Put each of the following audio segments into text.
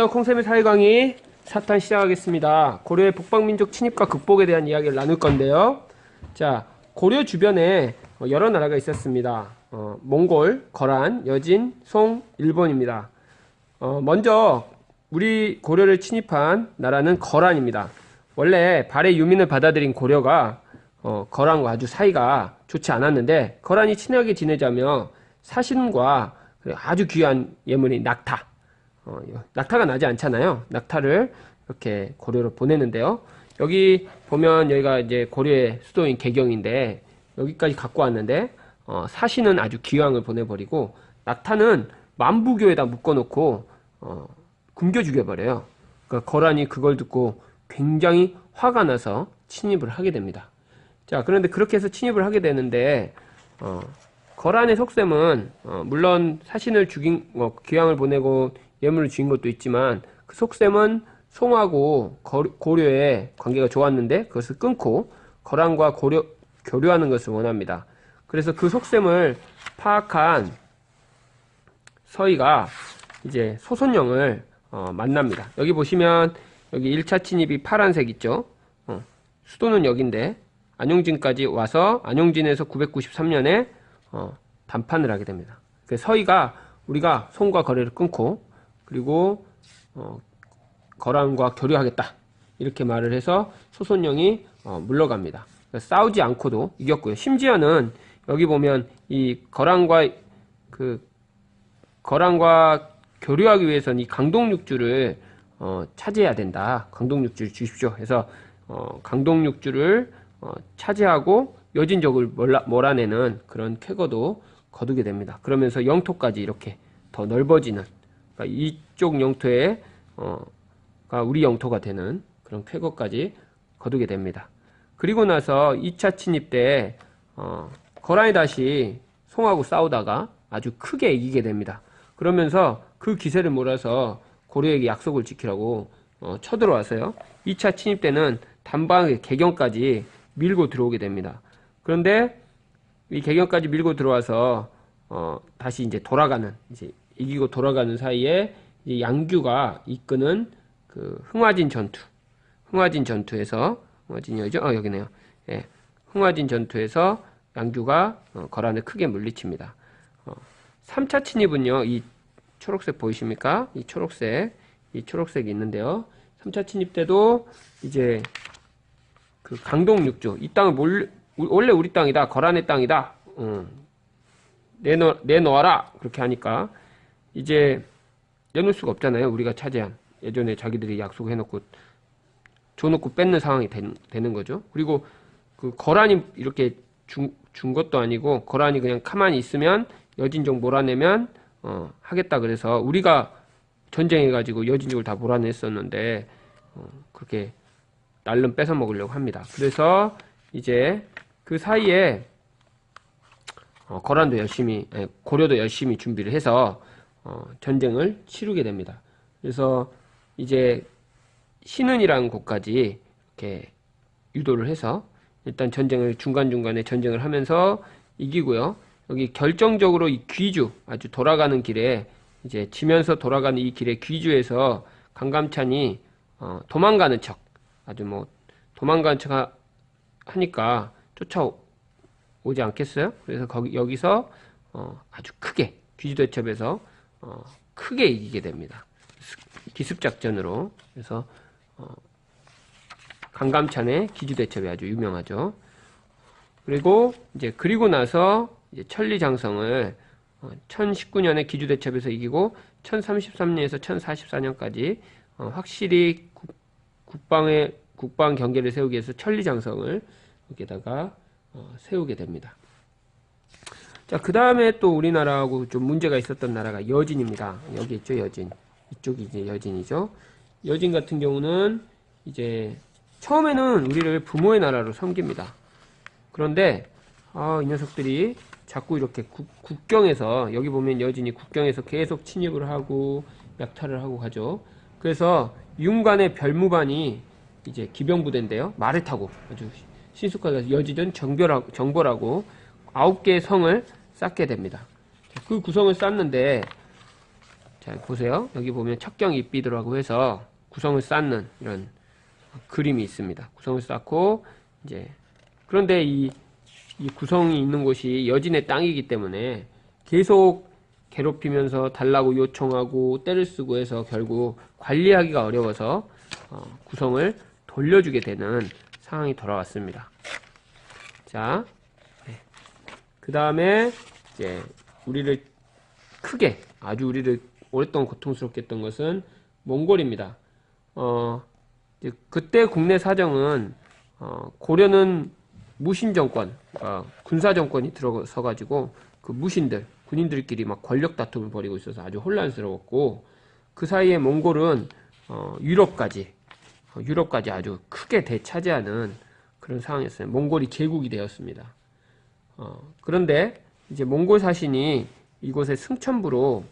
콩쌤의 사회강의 4탄 시작하겠습니다. 고려의 북방민족 침입과 극복에 대한 이야기를 나눌 건데요. 자, 고려 주변에 여러 나라가 있었습니다. 몽골, 거란, 여진, 송, 일본입니다. 먼저 우리 고려를 침입한 나라는 거란입니다. 원래 발해 유민을 받아들인 고려가 거란과 아주 사이가 좋지 않았는데, 거란이 친하게 지내자며 사신과 아주 귀한 예물인 낙타, 낙타가 나지 않잖아요. 낙타를 이렇게 고려로 보내는데요. 여기 보면 여기가 이제 고려의 수도인 개경인데, 여기까지 갖고 왔는데 사신은 아주 귀왕을 보내버리고 낙타는 만부교에다 묶어놓고 굶겨 죽여버려요. 그러니까 거란이 그걸 듣고 굉장히 화가 나서 침입을 하게 됩니다. 자, 그런데 그렇게 해서 침입을 하게 되는데 거란의 속셈은 물론 사신을 죽인 귀왕을 보내고 예물을 주인 것도 있지만, 그 속셈은 송하고 고려의 관계가 좋았는데 그것을 끊고 거란과 교류하는 것을 원합니다. 그래서 그 속셈을 파악한 서희가 이제 소손영을 만납니다. 여기 보시면 여기 1차 침입이 파란색 있죠. 수도는 여긴데 안용진까지 와서 안용진에서 993년에 담판을 하게 됩니다. 그래서 서희가 우리가 송과 거래를 끊고 그리고 거란과 교류하겠다 이렇게 말을 해서 소손영이 물러갑니다. 싸우지 않고도 이겼고요. 심지어는 여기 보면 이 거란과 교류하기 위해서는 이 강동육주를 차지해야 된다. 강동육주를 주십시오 해서 강동육주를 차지하고 여진족을 몰아내는 그런 쾌거도 거두게 됩니다. 그러면서 영토까지 이렇게 더 넓어지는, 그러니까 이쪽 영토에 우리 영토가 되는 그런 쾌거까지 거두게 됩니다. 그리고 나서 2차 침입 때 거란이 다시 송하고 싸우다가 아주 크게 이기게 됩니다. 그러면서 그 기세를 몰아서 고려에게 약속을 지키라고 쳐들어와서요. 2차 침입 때는 단방에 개경까지 밀고 들어오게 됩니다. 그런데 이 개경까지 밀고 들어와서 다시 이제 이기고 돌아가는 사이에 이제 양규가 이끄는 그 흥화진 전투에서 흥화진이 어디죠? 여기네요. 예, 흥화진 전투에서 양규가 거란을 크게 물리칩니다. 3차 침입은요, 이 초록색 보이십니까? 이 초록색이 있는데요. 3차 침입 때도 이제 그 강동육주, 이 땅을 원래 우리 땅이다, 거란의 땅이다, 내놓아라 그렇게 하니까 이제 내놓을 수가 없잖아요. 우리가 차지한, 예전에 자기들이 약속해놓고 줘놓고 뺏는 상황이 되는 거죠. 그리고 그 거란이 이렇게 준 것도 아니고, 거란이 그냥 가만히 있으면 여진족 몰아내면 하겠다 그래서 우리가 전쟁해가지고 여진족을 다 몰아냈었는데 그렇게 날름 뺏어 먹으려고 합니다. 그래서 이제 그 사이에 고려도 열심히 준비를 해서 전쟁을 치르게 됩니다. 그래서 이제 신은이라는 곳까지 이렇게 유도를 해서 일단 중간중간에 전쟁을 하면서 이기고요. 여기 결정적으로 이 귀주, 아주 돌아가는 길에, 이제 지면서 돌아가는 이 길에 귀주에서 강감찬이 도망가는 척, 도망가는 척 하니까 쫓아오지 않겠어요? 그래서 여기서 아주 크게, 귀주대첩에서 크게 이기게 됩니다. 기습작전으로. 그래서 강감찬의 귀주대첩이 아주 유명하죠. 그리고 나서 이제 천리장성을 1019년에 귀주대첩에서 이기고 1033년에서 1044년까지 확실히 국방 경계를 세우기 위해서 천리장성을 여기다가 세우게 됩니다. 자, 그 다음에 또 우리나라하고 좀 문제가 있었던 나라가 여진입니다. 여기 있죠, 여진. 이쪽이 이제 여진이죠. 여진 같은 경우는 이제 처음에는 우리를 부모의 나라로 섬깁니다. 그런데 이 녀석들이 자꾸 이렇게 국경에서, 여기 보면 여진이 국경에서 계속 침입을 하고 약탈을 하고 가죠. 그래서 윤관의 별무반이 이제 기병부대인데요, 말을 타고 아주 신속하게 여진은 정벌하고 9개의 성을 쌓게 됩니다. 그 구성을 쌓는데 자, 보세요. 여기 보면 척경입비도라고 해서 구성을 쌓는 이런 그림이 있습니다. 구성을 쌓고, 이제, 그런데 이 구성이 있는 곳이 여진의 땅이기 때문에 계속 괴롭히면서 달라고 요청하고 때를 쓰고 해서 결국 관리하기가 어려워서 구성을 돌려주게 되는 상황이 돌아왔습니다. 자, 네. 그 다음에 이제 우리를 크게 아주 우리를 오랫동안 고통스럽게 했던 것은 몽골입니다. 이제 그때 국내 사정은 고려는 무신 정권, 군사 정권이 들어서 가지고 그 무신들, 군인들끼리 막 권력 다툼을 벌이고 있어서 아주 혼란스러웠고, 그 사이에 몽골은 유럽까지 아주 크게 대차지하는 그런 상황이었어요. 몽골이 제국이 되었습니다. 그런데 이제 몽골 사신이 이곳에 승천부로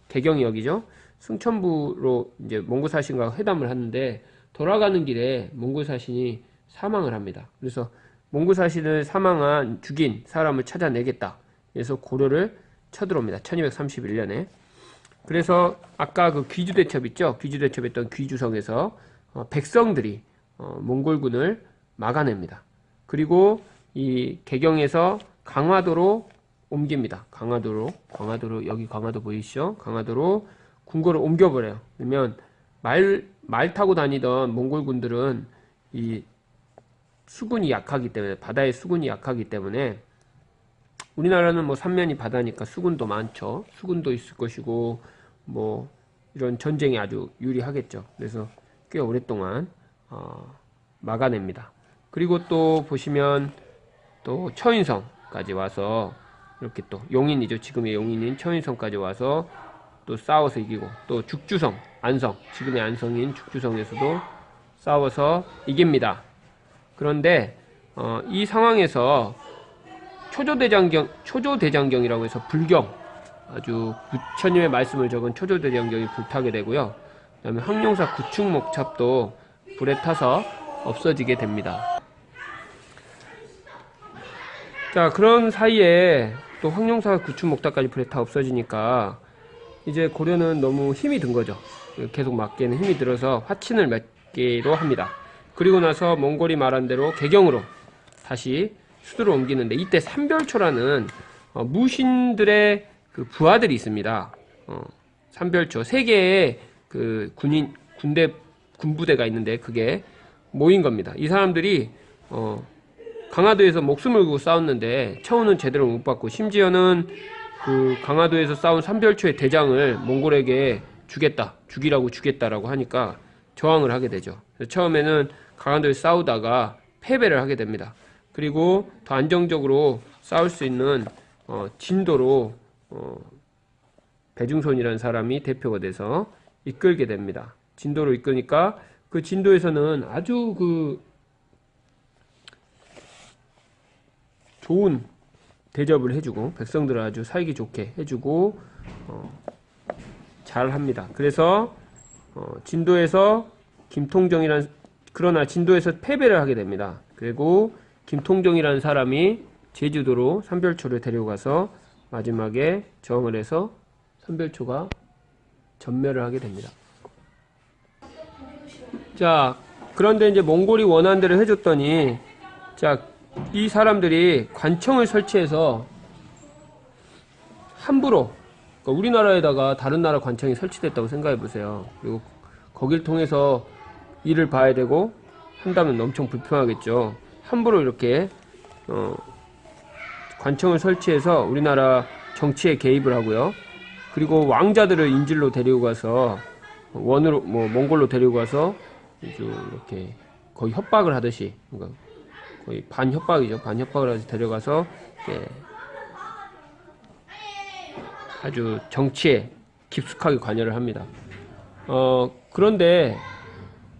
개경이 여기죠. 승천부로 이제 몽골 사신과 회담을 하는데 돌아가는 길에 몽골 사신이 사망을 합니다. 그래서 몽골 사신을 죽인 사람을 찾아내겠다. 그래서 고려를 쳐들어옵니다. 1231년에. 그래서 아까 그 귀주대첩 있죠? 귀주대첩했던 귀주성에서 백성들이 몽골군을 막아냅니다. 그리고 이 개경에서 강화도로 옮깁니다. 강화도로 여기 강화도 보이시죠? 강화도로 궁궐을 옮겨버려요. 그러면 말 타고 다니던 몽골군들은 이 수군이 약하기 때문에, 바다의 수군이 약하기 때문에, 우리나라는 뭐 삼면이 바다니까 수군도 많죠. 수군도 있을 것이고 뭐 이런 전쟁이 아주 유리하겠죠. 그래서 꽤 오랫동안 막아냅니다. 그리고 또 보시면 또 처인성까지 와서 이렇게 또 용인이죠. 지금의 용인인 처인성까지 와서 또 싸워서 이기고, 또 죽주성, 안성, 지금의 안성인 죽주성에서도 싸워서 이깁니다. 그런데 이 상황에서 초조대장경이라고 해서 불경, 아주 부처님의 말씀을 적은 초조대장경이 불타게 되고요. 그 다음에 황룡사 구축목탑도 불에 타서 없어지게 됩니다. 자, 그런 사이에 또 황룡사 구축목탑까지 불에 타 없어지니까 이제 고려는 너무 힘이 든 거죠. 계속 막기에는 힘이 들어서 화친을 맺기로 합니다. 그리고 나서 몽골이 말한 대로 개경으로 다시 수도를 옮기는데, 이때 삼별초라는 무신들의 그 부하들이 있습니다. 삼별초 세 개의 그 군부대가 있는데 그게 모인 겁니다. 이 사람들이 강화도에서 목숨을 걸고 싸웠는데 처우는 제대로 못 받고, 심지어는 그 강화도에서 싸운 삼별초의 대장을 몽골에게 죽이라고 주겠다라고 하니까 저항을 하게 되죠. 처음에는 강화도에서 싸우다가 패배를 하게 됩니다. 그리고 더 안정적으로 싸울 수 있는 진도로 배중손이라는 사람이 대표가 돼서 이끌게 됩니다. 진도로 이끄니까 그 진도에서는 아주 그 좋은 대접을 해주고, 백성들을 아주 살기 좋게 해주고 잘 합니다. 그래서 진도에서 그러나 진도에서 패배를 하게 됩니다. 그리고 김통정이라는 사람이 제주도로 삼별초를 데려가서 마지막에 저항을 해서 삼별초가 전멸을 하게 됩니다. 자, 그런데 이제 몽골이 원하는 대로 해줬더니, 자, 이 사람들이 관청을 설치해서 함부로, 그러니까 우리나라에다가 다른 나라 관청이 설치됐다고 생각해 보세요. 그리고 거길 통해서 일을 봐야 되고 한다면 엄청 불편하겠죠. 함부로 이렇게 관청을 설치해서 우리나라 정치에 개입을 하고요. 그리고 왕자들을 인질로 데리고 가서 몽골로 데리고 가서 이렇게 거의 협박을 하듯이, 그러니까 거의 반협박이죠. 반협박을 해서 데려가서 아주 정치에 깊숙하게 관여를 합니다. 그런데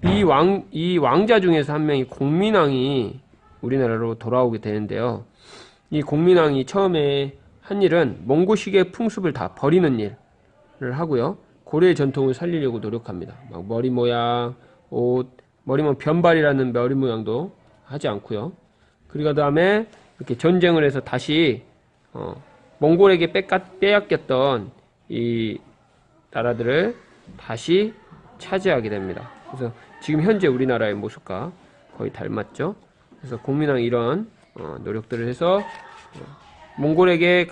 이 왕자 중에서 한 명이 공민왕이 우리나라로 돌아오게 되는데요. 이 공민왕이 처음에 한 일은 몽고식의 풍습을 다 버리는 일을 하고요. 고려의 전통을 살리려고 노력합니다. 막 머리 모양, 옷, 머리만 변발이라는 머리 모양도 하지 않고요. 그리고 그다음에 이렇게 전쟁을 해서 다시 몽골에게 빼앗겼던 이 나라들을 다시 차지하게 됩니다. 그래서 지금 현재 우리나라의 모습과 거의 닮았죠. 그래서 공민왕이 이런 노력들을 해서 몽골에게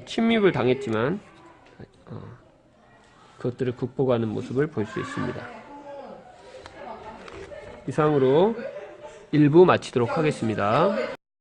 침입을 당했지만 그것들을 극복하는 모습을 볼 수 있습니다. 이상으로 1부 마치도록 하겠습니다.